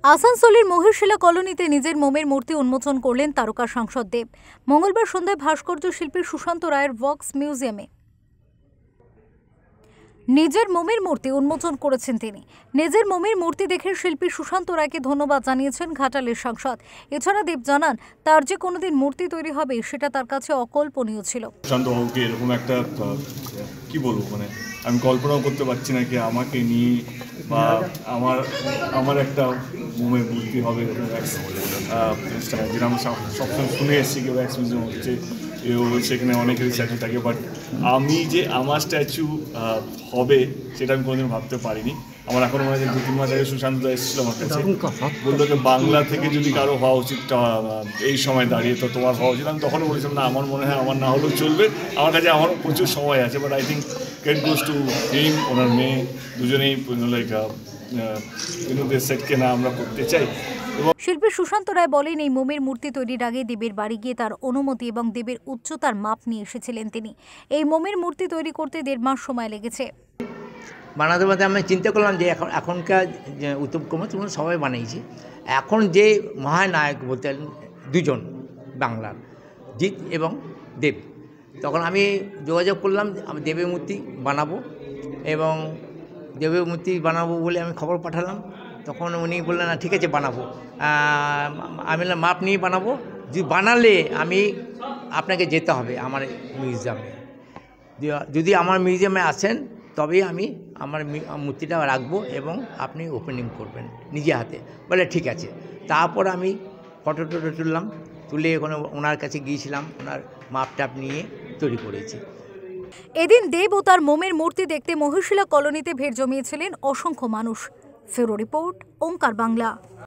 আসানসোলের মহিশিলা কলোনিতে নিজের মোমের মূর্তি উন্মোচন করলেন তারকা সাংসদ দেব। মঙ্গলবার সন্ধ্যায় ভাস্কর্য শিল্পী সুশান্ত রায়ের ওয়ার্কস মিউজিয়ামে নিজের মোমের মূর্তি উন্মোচন করেছেন তিনি। নিজের মোমের মূর্তি দেখে শিল্পী সুশান্ত রায়কে ধন্যবাদ জানিয়েছেন ঘাটালের সাংসদ। এছাড়া দেব জানান, তার যে কোনোদিন মূর্তি তৈরি হবে সেটা তার কাছে অকল্পনীয় ছিল। সুশান্ত বাবুকে এরকম একটা কি বলবো, মানে আমি কল্পনাও করতে পারছি না কি আমাকে নিয়ে বা আমার একটা মোমের মূর্তি হবে এরকম যেটা আমরা সবসময় শুনে এসেছি কেউ ওয়্যাক্স মিউজিয়াম হচ্ছে, সেখানে অনেকেরই স্ট্যাচু থাকে, বাট আমি যে আমার স্ট্যাচু হবে সেটা আমি কোনোদিন ভাবতে পারিনি। আমার এখন মনে হয় যে 2-3 মাস আগে সুশান্ত দা এসেছিল আমার কাছে, বললো যে বাংলা থেকে যদি কারো হওয়া উচিত এই সময় দাঁড়িয়ে তো তোমার হওয়া উচিত। আমি তখনও বলেছিলাম না, আমার মনে হয় আমার না হলেও চলবে, আমার কাছে আমার প্রচুর সময় আছে, but I think credit goes to him, ওনার মেয়ে, দুজনেই লাইক সেটকে না আমরা করতে চাই। শিল্পী সুশান্ত রায় বলেন, এই মোমের মূর্তি তৈরির আগে দেবের বাড়ি গিয়ে তার অনুমতি এবং দেবের উচ্চতার মাপ নিয়ে এসেছিলেন তিনি। এই মোমের মূর্তি তৈরি করতে 1.5 মাস সময় লেগেছে। বানাতে বানাতে আমি চিন্তা করলাম যে এখনকার যে উত্তম কুমার তোমরা সবাই বানিয়েছি, এখন যে মহানায়ক বলতে দুজন বাংলার, জিৎ এবং দেব। তখন আমি যোগাযোগ করলাম, আমি দেবের মূর্তি বানাবো এবং দেবের মূর্তি বানাবো বলে আমি খবর পাঠালাম। তখন উনি বললেন না ঠিক আছে বানাবো। আমি মাপ নিয়ে বানাবো, যদি বানালে আমি আপনাকে যেতে হবে আমার মিউজিয়ামে, যদি আমার মিউজিয়ামে আসেন তবেই আমি আমার মূর্তিটা রাখবো এবং আপনি ওপেনিং করবেন নিজে হাতে। বলে ঠিক আছে। তারপর আমি ফটো তুললাম, তুলে ওখানে ওনার কাছে গিয়েছিলাম, ওনার মাপটাপ নিয়ে তৈরি করেছি। এদিন দেব ও তার মোমের মূর্তি দেখতে মহিশিলা কলোনিতে ভিড় জমিয়েছিলেন অসংখ্য মানুষ। ফেরো রিপোর্ট, ওঙ্কার বাংলা।